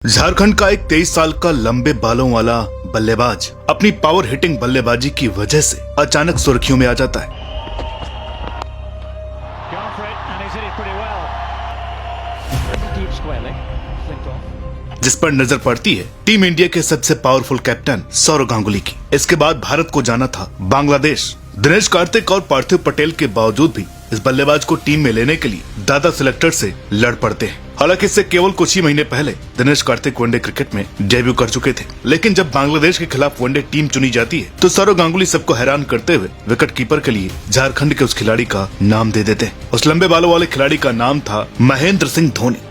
झारखंड का एक 23 साल का लंबे बालों वाला बल्लेबाज अपनी पावर हिटिंग बल्लेबाजी की वजह से अचानक सुर्खियों में आ जाता है। जिस पर नजर पड़ती है टीम इंडिया के सबसे पावरफुल कैप्टन सौरव गांगुली की। इसके बाद भारत को जाना था बांग्लादेश। दिनेश कार्तिक और पार्थिव पटेल के बावजूद भी इस बल्लेबाज को टीम में लेने के लिए दादा सिलेक्टर से लड़ पड़ते हैं। हालांकि इससे केवल कुछ ही महीने पहले दिनेश कार्तिक वनडे क्रिकेट में डेब्यू कर चुके थे, लेकिन जब बांग्लादेश के खिलाफ वनडे टीम चुनी जाती है तो सौरव गांगुली सबको हैरान करते हुए विकेट कीपर के लिए झारखंड के उस खिलाड़ी का नाम दे देते हैं। उस लंबे बालों वाले खिलाड़ी का नाम था महेंद्र सिंह धोनी।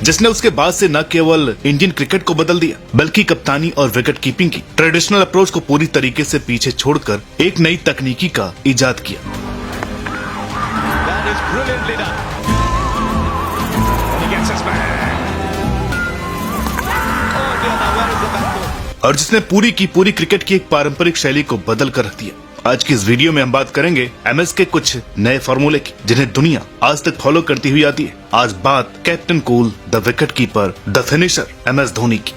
जिसने उसके बाद से न केवल इंडियन क्रिकेट को बदल दिया बल्कि कप्तानी और विकेट कीपिंग की ट्रेडिशनल अप्रोच को पूरी तरीके से पीछे छोड़कर एक नई तकनीकी का इजाद किया। और जिसने पूरी की पूरी क्रिकेट की एक पारंपरिक शैली को बदल कर रख दिया। आज की इस वीडियो में हम बात करेंगे एमएस के कुछ नए फॉर्मूले की जिन्हें दुनिया आज तक फॉलो करती हुई आती है। आज बात captain cool, the wicket keeper, the finisher MS Dhoni की।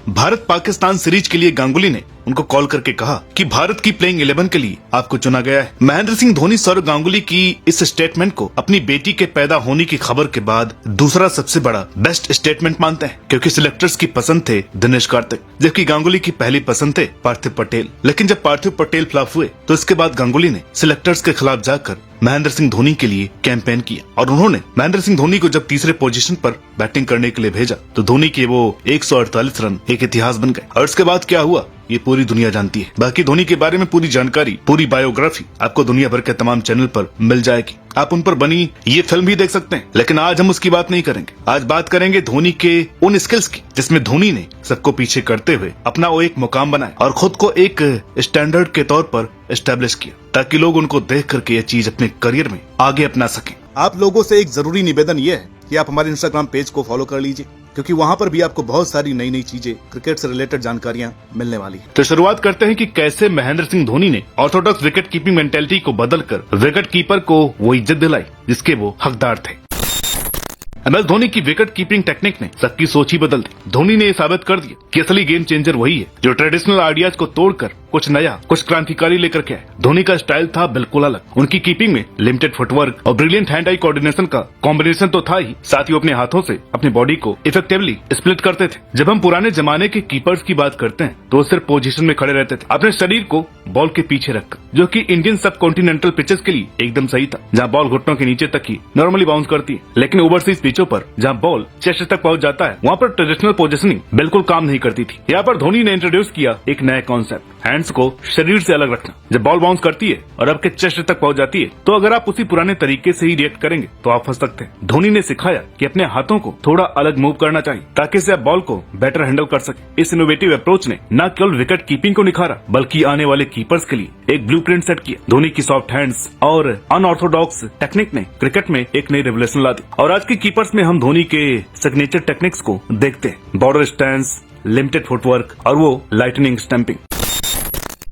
भारत पाकिस्तान सीरीज के लिए गांगुली ने उनको कॉल करके कहा कि भारत की प्लेइंग 11 के लिए आपको चुना गया है। महेंद्र सिंह धोनी सौरव गांगुली की इस स्टेटमेंट को अपनी बेटी के पैदा होने की खबर के बाद दूसरा सबसे बड़ा बेस्ट स्टेटमेंट मानते हैं, क्योंकि सिलेक्टर्स की पसंद थे दिनेश कार्तिक, जबकि गांगुली की पहली पसंद थे पार्थिव पटेल। लेकिन जब पार्थिव पटेल फ्लॉप हुए तो इसके बाद गांगुली ने सिलेक्टर्स के खिलाफ जाकर महेंद्र सिंह धोनी के लिए कैंपेन किया और उन्होंने महेंद्र सिंह धोनी को जब तीसरे पोजीशन पर बैटिंग करने के लिए भेजा तो धोनी के वो 148 रन एक इतिहास बन गए। और इसके बाद क्या हुआ ये पूरी दुनिया जानती है। बाकी धोनी के बारे में पूरी जानकारी, पूरी बायोग्राफी आपको दुनिया भर के तमाम चैनल पर मिल जाएगी। आप उन पर बनी ये फिल्म भी देख सकते हैं, लेकिन आज हम उसकी बात नहीं करेंगे। आज बात करेंगे धोनी के उन स्किल्स की जिसमें धोनी ने सबको पीछे करते हुए अपना वो एक मुकाम बनाया और खुद को एक स्टैंडर्ड के तौर पर एस्टेब्लिश किया, ताकि लोग उनको देख करके ये चीज अपने करियर में आगे अपना सकें। आप लोगों से एक जरूरी निवेदन ये है कि आप हमारे इंस्टाग्राम पेज को फॉलो कर लीजिए, क्योंकि वहाँ पर भी आपको बहुत सारी नई नई चीजें, क्रिकेट से रिलेटेड जानकारियाँ मिलने वाली है। तो शुरुआत करते हैं कि कैसे महेंद्र सिंह धोनी ने ऑर्थोडॉक्स विकेट कीपिंग मेंटेलिटी को बदलकर विकेट कीपर को वो इज्जत दिलाई जिसके वो हकदार थे। एमएस धोनी की विकेट कीपिंग टेक्निक ने सबकी सोच ही बदल दी। धोनी ने ये साबित कर दिया कि असली गेम चेंजर वही है जो ट्रेडिशनल आइडियाज को तोड़कर कुछ नया, कुछ क्रांतिकारी लेकर के आए। धोनी का स्टाइल था बिल्कुल अलग। उनकी कीपिंग में लिमिटेड फुटवर्क और ब्रिलियंट हैंड आई कोऑर्डिनेशन का कॉम्बिनेशन तो था ही, साथ ही अपने हाथों से अपनी बॉडी को इफेक्टिवली स्प्लिट करते थे। जब हम पुराने जमाने के कीपर्स की बात करते हैं तो सिर्फ पोजीशन में खड़े रहते थे, अपने शरीर को बॉल के पीछे रखकर, जो कि इंडियन सब कॉन्टिनेंटल पिचेस के लिए एकदम सही था, जहाँ बॉल घुटनों के नीचे तक ही नॉर्मली बाउंस करती है। लेकिन ओवरसीज पिचों पर जहाँ बॉल चेस्ट तक पहुंच जाता है वहाँ पर ट्रेडिशनल पोजीशनिंग बिल्कुल काम नहीं करती थी। यहाँ पर धोनी ने इंट्रोड्यूस किया एक नया कॉन्सेप्ट, हैंड्स को शरीर से अलग रखना। जब बॉल बाउंस करती है और आपके चेस्ट तक पहुंच जाती है तो अगर आप उसी पुराने तरीके से ही रिएक्ट करेंगे तो आप फंस सकते हैं। धोनी ने सिखाया कि अपने हाथों को थोड़ा अलग मूव करना चाहिए ताकि से आप बॉल को बेटर हैंडल कर सके। इस इनोवेटिव अप्रोच ने न केवल विकेट कीपिंग को निखारा बल्कि आने वाले कीपर्स के लिए एक ब्लूप्रिंट सेट किया। धोनी की सॉफ्ट हैंड्स और अनऑर्थोडॉक्स टेक्निक ने क्रिकेट में एक नई रेवोल्यूशन ला दी और आज के कीपर्स में हम धोनी के सिग्नेचर टेक्निक्स को देखते हैं। बॉर्डर स्टैंस, लिमिटेड फुटवर्क और वो लाइटनिंग स्टंपिंग।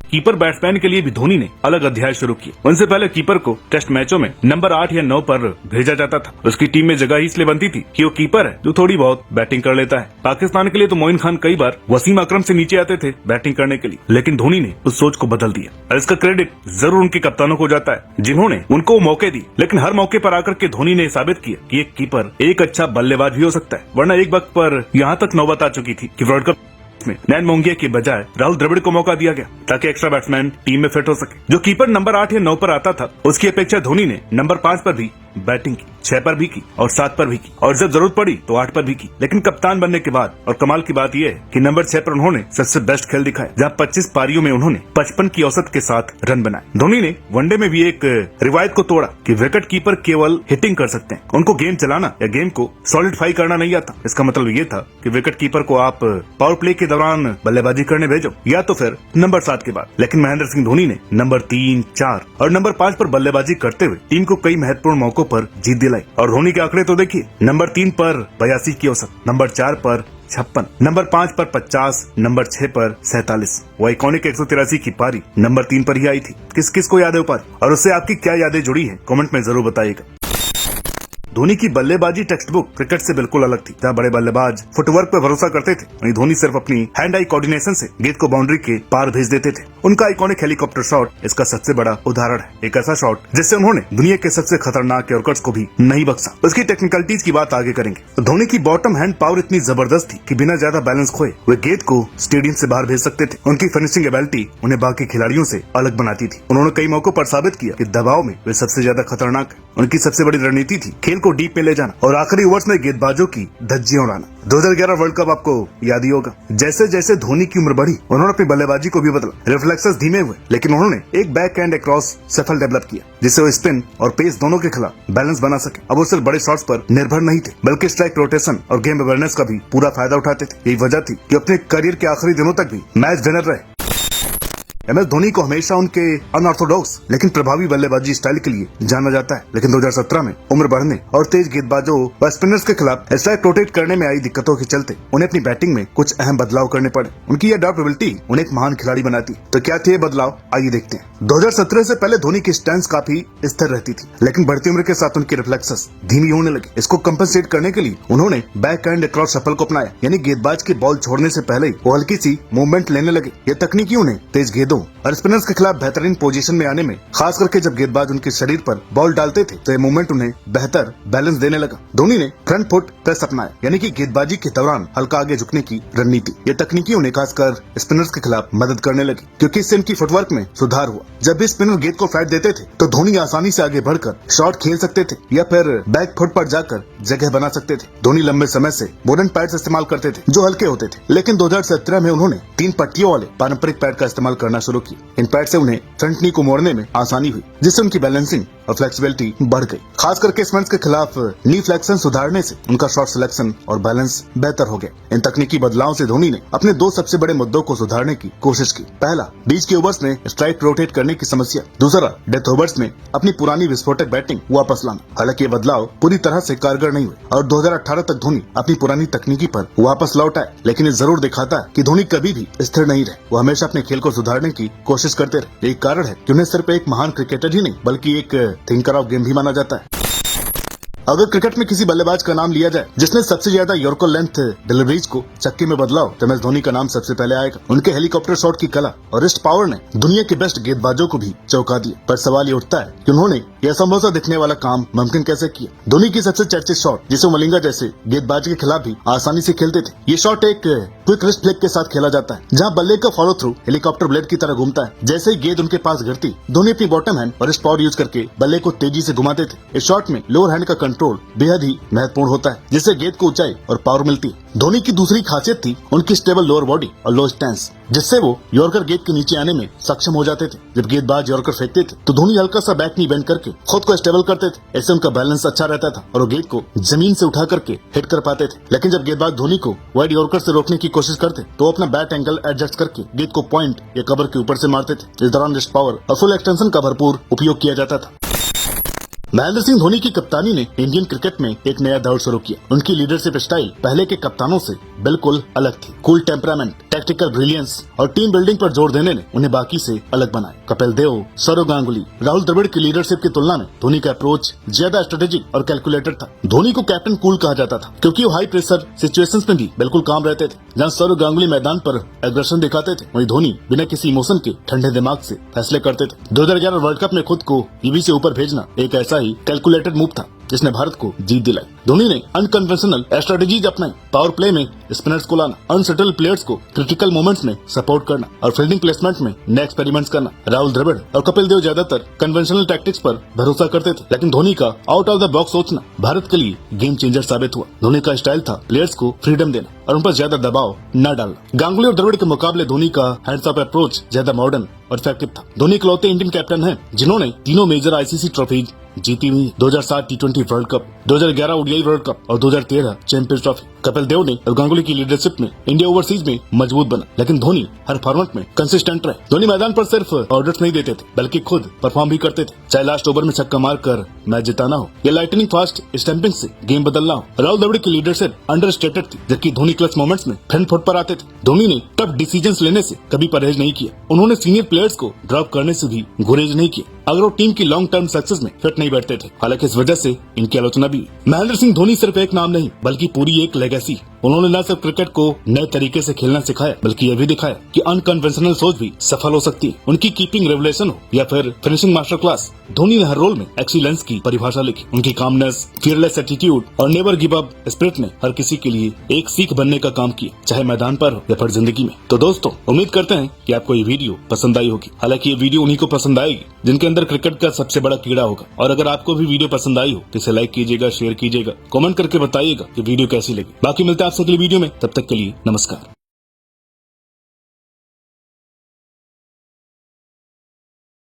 कीपर बैट्समैन के लिए भी धोनी ने अलग अध्याय शुरू किया। उनसे पहले कीपर को टेस्ट मैचों में नंबर 8 या 9 पर भेजा जाता था। उसकी टीम में जगह ही इसलिए बनती थी कि वो कीपर है जो थोड़ी बहुत बैटिंग कर लेता है। पाकिस्तान के लिए तो मोइन खान कई बार वसीम अकरम से नीचे आते थे बैटिंग करने के लिए, लेकिन धोनी ने उस सोच को बदल दिया और इसका क्रेडिट जरूर उनके कप्तानों को जाता है जिन्होंने उनको मौके दी। लेकिन हर मौके पर आकर के धोनी ने साबित किया कि एक कीपर एक अच्छा बल्लेबाज भी हो सकता है, वरना एक वक्त पर यहाँ तक नौबत आ चुकी थी कि वर्ल्ड कप में नैन मोंगिया के बजाय राहुल द्रविड़ को मौका दिया गया ताकि एक्स्ट्रा बैट्समैन टीम में फिट हो सके। जो कीपर नंबर 8 या 9 पर आता था उसकी अपेक्षा धोनी ने नंबर 5 पर भी बैटिंग की, 6 पर भी की और 7 पर भी की और जब जरूरत पड़ी तो 8 पर भी की। लेकिन कप्तान बनने के बाद और कमाल की बात यह है कि नंबर 6 पर उन्होंने सबसे बेस्ट खेल दिखाया, जहां 25 पारियों में उन्होंने 55 की औसत के साथ रन बनाए। धोनी ने वनडे में भी एक रिवायत को तोड़ा कि विकेट कीपर केवल हिटिंग कर सकते हैं, उनको गेम चलाना या गेम को सॉलिडिफाई करना नहीं आता। इसका मतलब ये था कि विकेट कीपर को आप पावर प्ले के दौरान बल्लेबाजी करने भेजो या तो फिर नंबर 7 के बाद। लेकिन महेंद्र सिंह धोनी ने नंबर 3, 4 और नंबर 5 पर बल्लेबाजी करते हुए टीम को कई महत्वपूर्ण मौकों पर जीत दिलाई। और धोनी के आंकड़े तो देखिए, नंबर 3 पर 82 की औसत, नंबर 4 पर 56, नंबर 5 पर 50, नंबर 6 पर 47। वो आइकॉनिक 183 की पारी नंबर 3 पर ही आई थी। किस किस को याद है वो पारी और उससे आपकी क्या यादें जुड़ी है, कमेंट में जरूर बताइएगा। धोनी की बल्लेबाजी टेक्स्ट बुक क्रिकेट से बिल्कुल अलग थी, जहाँ बड़े बल्लेबाज फुटवर्क पर भरोसा करते थे, वहीं धोनी सिर्फ अपनी हैंड आई कोऑर्डिनेशन से गेंद को बाउंड्री के पार भेज देते थे। उनका आइकॉनिक हेलीकॉप्टर शॉट इसका सबसे बड़ा उदाहरण है, एक ऐसा शॉट जिससे उन्होंने दुनिया के सबसे खतरनाक यॉर्कर्स को भी नहीं बख्शा। उसकी टेक्निकलिटीज की बात आगे करेंगे। धोनी की बॉटम हैंड पावर इतनी जबरदस्त थी कि बिना ज्यादा बैलेंस खोए वे गेंद को स्टेडियम से बाहर भेज सकते थे। उनकी फिनिशिंग एबिलिटी उन्हें बाकी खिलाड़ियों से अलग बनाती थी। उन्होंने कई मौकों पर साबित किया कि दबाव में वे सबसे ज्यादा खतरनाक है। उनकी सबसे बड़ी रणनीति थी खेल को डीप में ले जाना और आखिरी ओवर्स में गेंदबाजों की धज्जियां उड़ाना। 2011 वर्ल्ड कप आपको याद ही होगा। जैसे जैसे धोनी की उम्र बढ़ी, उन्होंने अपनी बल्लेबाजी को भी बदला। रिफ्लेक्सेस धीमे हुए, लेकिन उन्होंने एक बैक हैंड क्रॉस सफल डेवलप किया, जिससे वो स्पिन और पेस दोनों के खिलाफ बैलेंस बना सके। अब वो सिर्फ बड़े शॉट्स पर निर्भर नहीं थे, बल्कि स्ट्राइक रोटेशन और गेम अवेयरनेस का भी पूरा फायदा उठाते थे। यही वजह थी कि अपने करियर के आखिरी दिनों तक भी मैच विनर रहे। MS धोनी को हमेशा उनके अनऑर्थोडॉक्स लेकिन प्रभावी बल्लेबाजी स्टाइल के लिए जाना जाता है। लेकिन 2017 में उम्र बढ़ने और तेज गेंदबाजों व स्पिनर्स के खिलाफ स्ट्राइक रोटेट करने में आई दिक्कतों के चलते उन्हें अपनी बैटिंग में कुछ अहम बदलाव करने पड़े। उनकी यह अडॉप्टेबिलिटी उन्हें एक महान खिलाड़ी बनाती। तो क्या थे ये बदलाव, आइए देखते हैं। 2017 से पहले धोनी की स्टैंस काफी स्थिर रहती थी, लेकिन बढ़ती उम्र के साथ उनकी रिफ्लेक्सेस धीमी होने लगी। इसको कंपनसेट करने के लिए उन्होंने बैक हैंड क्रॉस शफल को अपनाया, यानी गेंदबाज की बॉल छोड़ने से पहले ही वो हल्की सी मूवमेंट लेने लगे। ये तकनीकी उन्हें तेज गेंदों और स्पिनर्स के खिलाफ बेहतरीन पोजीशन में आने में, खास करके जब गेंदबाज उनके शरीर पर बॉल डालते थे, तो ये मूवमेंट उन्हें बेहतर बैलेंस देने लगा। धोनी ने फ्रंट फुट प्रेस अपनाया, यानी कि गेंदबाजी के दौरान हल्का आगे झुकने की रणनीति। ये तकनीकी उन्हें खासकर स्पिनर्स के खिलाफ मदद करने लगी, क्योंकि इससे इनकी फुटवर्क में सुधार हुआ। जब भी स्पिनर गेंद को फ्लाइट देते थे, तो धोनी आसानी से आगे बढ़कर शॉट खेल सकते थे या फिर बैक फुट पर जाकर जगह बना सकते थे। धोनी लंबे समय से वुडन पैड्स इस्तेमाल करते थे, जो हल्के होते थे, लेकिन 2017 में उन्होंने 3 पट्टियों वाले पारंपरिक पैड का इस्तेमाल करना शुरू किया। इन पैड से उन्हें फ्रंट नी को मोड़ने में आसानी हुई, जिससे उनकी बैलेंसिंग और फ्लेक्सिबिलिटी बढ़ गई। खास करके स्पिनर्स के खिलाफ नी फ्लेक्शन सुधारने से उनका शॉट सिलेक्शन और बैलेंस बेहतर हो गया। इन तकनीकी बदलावों से धोनी ने अपने 2 सबसे बड़े मुद्दों को सुधारने की कोशिश की। पहला, बीच के ओवर्स में स्ट्राइक रोटेट करने की समस्या। दूसरा, डेथ ओवर्स में अपनी पुरानी विस्फोटक बैटिंग वापस लाना। हालांकि ये बदलाव पूरी तरह से कारगर नहीं हुए और 2018 तक धोनी अपनी पुरानी तकनीकी पर वापस लौट आए। लेकिन ये जरूर दिखाता है कि धोनी कभी भी स्थिर नहीं रहे। वो हमेशा अपने खेल को सुधारने की कोशिश करते रहे। यही कारण है कि उन्हें सिर्फ एक महान क्रिकेटर ही नहीं, बल्कि एक थिंकर ऑफ गेम भी माना जाता है। अगर क्रिकेट में किसी बल्लेबाज का नाम लिया जाए जिसने सबसे ज्यादा यॉर्कर लेंथ डिलीवरीज को चक्के में बदलाव, तो MS धोनी का नाम सबसे पहले आएगा। उनके हेलीकॉप्टर शॉट की कला और रिस्ट पावर ने दुनिया के बेस्ट गेंदबाजों को भी चौंका दिया। पर सवाल ये उठता है कि उन्होंने यह संभव सा दिखने वाला काम मुमकिन कैसे किया। धोनी की सबसे चर्चित शॉट, जिसे मलिंगा जैसे गेंदबाज के खिलाफ भी आसानी से खेलते थे, ये शॉट एक क्विक रिस्ट फ्लिक के साथ खेला जाता है, जहाँ बल्ले का फॉलो थ्रू हेलीकॉप्टर ब्लेड की तरह घूमता है। जैसे ही गेंद उनके पास गिरती, धोनी अपनी बॉटम हैंड और रिस्ट पावर यूज करके बल्ले को तेजी से घुमाते थे। इस शॉट में लोअर हैंड का कंट्रोल बेहद ही महत्वपूर्ण होता है, जिससे गेंद को ऊंचाई और पावर मिलती है। धोनी की दूसरी खासियत थी उनकी स्टेबल लोअर बॉडी और लो स्टैंस, जिससे वो यॉर्कर गेंद के नीचे आने में सक्षम हो जाते थे। जब गेंदबाज यॉर्कर फेंकते थे, तो धोनी हल्का सा बैक नी बेंड करके खुद को स्टेबल करते थे। ऐसे उनका बैलेंस अच्छा रहता था और वो गेंद को जमीन से उठा करके हिट कर पाते थे। लेकिन जब गेंदबाज धोनी को वाइड यॉर्कर से रोकने की कोशिश करते, तो अपना बैट एंगल एडजस्ट करके गेंद को पॉइंट या कवर के ऊपर से मारते थे। इस दौरान रिस्ट पावर और फुल एक्सटेंशन का भरपूर उपयोग किया जाता था। महेंद्र सिंह धोनी की कप्तानी ने इंडियन क्रिकेट में एक नया दौर शुरू किया। उनकी लीडरशिप स्टाइल पहले के कप्तानों से बिल्कुल अलग थी। कूल टेम्परामेंट, टैक्टिकल ब्रिलियंस और टीम बिल्डिंग पर जोर देने ने उन्हें बाकी से अलग बनाया। कपिल देव, सौरव गांगुली, राहुल द्रविड़ की लीडरशिप की तुलना में धोनी का अप्रोच ज्यादा स्ट्रेटेजिक और कैलकुलेटेड था। धोनी को कैप्टन कूल कहा जाता था, क्योंकि वो हाई प्रेशर सिचुएशंस में भी बिल्कुल काम रहते थे। जहाँ सौरव गांगुली मैदान पर एग्रेशन दिखाते थे, वहीं धोनी बिना किसी इमोशन के ठंडे दिमाग से फैसले करते थे। 2011 वर्ल्ड कप में खुद को टीवी से ऊपर भेजना एक ऐसा ही कैलकुलेटेड मूव था। जिसने भारत को जीत दिलाई। धोनी ने अनकन्वेंशनल स्ट्रेटेजीज अपनाई, पावर प्ले में स्पिनर्स को लाना, अनसेटल प्लेयर्स को क्रिटिकल मोमेंट्स में सपोर्ट करना और फील्डिंग प्लेसमेंट में नए एक्सपेरिमेंट्स करना। राहुल द्रविड़ और कपिल देव ज्यादातर कन्वेंशनल टैक्टिक्स पर भरोसा करते थे, लेकिन धोनी का आउट ऑफ द बॉक्स सोचना भारत के लिए गेम चेंजर साबित हुआ। धोनी का स्टाइल था प्लेयर्स को फ्रीडम देना और उन पर ज्यादा दबाव न डालना। गांगुली और द्रविड़ के मुकाबले धोनी का हैंड्स अप अप्रोच ज्यादा मॉडर्न और इफेक्टिव था। धोनी इकलौते इंडियन कैप्टन हैं जिन्होंने तीनों मेजर आईसीसी ट्रॉफी जीती हुई, 2007 टी20 world cup, 2011 ODI world cup और 2013 चैंपियंस ट्रॉफी। कपिल देव ने और गांगुली की लीडरशिप में इंडिया ओवरसीज में मजबूत बना, लेकिन धोनी हर फॉर्मेट में कंसिस्टेंट रहे। धोनी मैदान पर सिर्फ ऑर्डर्स नहीं देते थे, बल्कि खुद परफॉर्म भी करते थे, चाहे लास्ट ओवर में छक्का मारकर मैच जिताना हो या लाइटनिंग फास्ट स्टैंपिंग से गेम बदलना हो। राहुल द्रविड़ की लीडरशिप अंडरस्टेटेड थी, जबकि धोनी क्लच मोमेंट्स में फ्रंट फुट पर आते थे। धोनी ने टफ डिसीजंस लेने से कभी परहेज नहीं किया। उन्होंने सीनियर प्लेयर्स को ड्रॉप करने से भी गुरेज नहीं किया अगर वो टीम की लॉन्ग टर्म सक्सेस में फिट नहीं बैठते थे। हालांकि इस वजह से इनकी आलोचना भी। महेंद्र सिंह धोनी सिर्फ एक नाम नहीं, बल्कि पूरी एक लेगेसी। उन्होंने न सिर्फ क्रिकेट को नए तरीके से खेलना सिखाया, बल्कि यह भी दिखाया कि अनकन्वेंशनल सोच भी सफल हो सकती है। उनकी कीपिंग रेवलेशन हो या फिर फिनिशिंग मास्टर क्लास, धोनी ने हर रोल में एक्सीलेंस की परिभाषा लिखी। उनकी कामनेस, फियरलेस एटीट्यूड और नेवर गिव अप स्पिरिट ने हर किसी के लिए एक सीख बनने का काम किया, चाहे मैदान पर हो या फिर जिंदगी में। तो दोस्तों, उम्मीद करते हैं कि आपको ये वीडियो पसंद आई होगी। हालांकि ये वीडियो उन्हीं को पसंद आएगी जिनके अंदर क्रिकेट का सबसे बड़ा कीड़ा होगा। और अगर आपको भी वीडियो पसंद आई हो तो इसे लाइक कीजिएगा, शेयर कीजिएगा, कमेंट करके बताइएगा कि वीडियो कैसी लगी। बाकी मिलते हैं आपसे अगली वीडियो में, तब तक के लिए नमस्कार।